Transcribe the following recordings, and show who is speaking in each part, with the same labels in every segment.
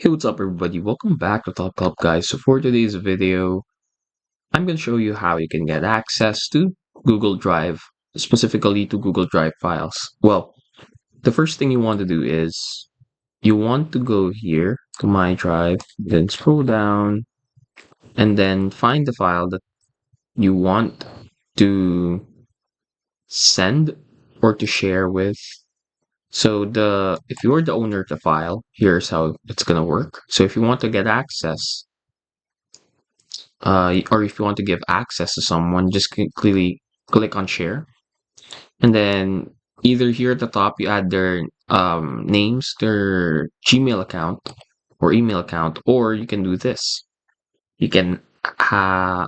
Speaker 1: Hey, what's up everybody? Welcome back to Talk Club guys. So for today's video, I'm going to show you how you can get access to Google Drive, specifically to Google Drive files. Well, the first thing you want to do is you want to go here to My Drive, then scroll down, and then find the file that you want to send or to share with. So if you're the owner of the file, here's how it's going to work. So if you want to get access, or if you want to give access to someone, just clearly click on share, and then either here at the top you add their names, their Gmail account or email account, or you can do this. You can have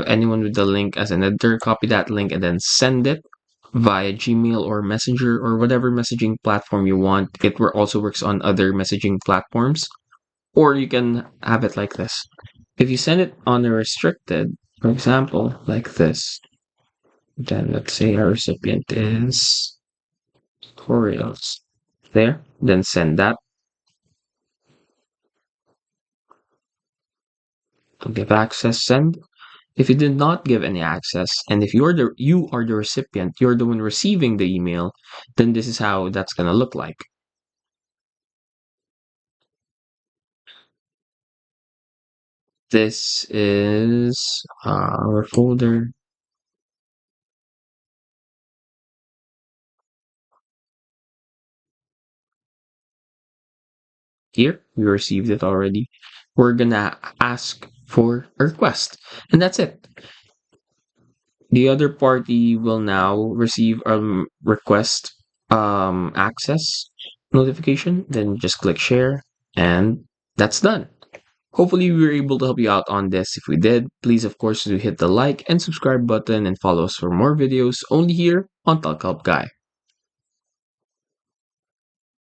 Speaker 1: anyone with the link as an editor copy that link and then send it via Gmail or Messenger or whatever messaging platform you want. It also works on other messaging platforms, or you can have it like this. If you send it on a restricted, for example, like this, then let's say our recipient is tutorials. There, then send that to give access, send. If you did not give any access, and if you are the recipient, you're the one receiving the email, then this is how that's gonna look like. This is our folder. Here, we received it already. We're gonna ask for a request, and that's it. The other party will now receive a request access notification. Then just click share, and that's done. Hopefully, we were able to help you out on this. If we did, please, of course, do hit the like and subscribe button and follow us for more videos only here on Talk Help Guy.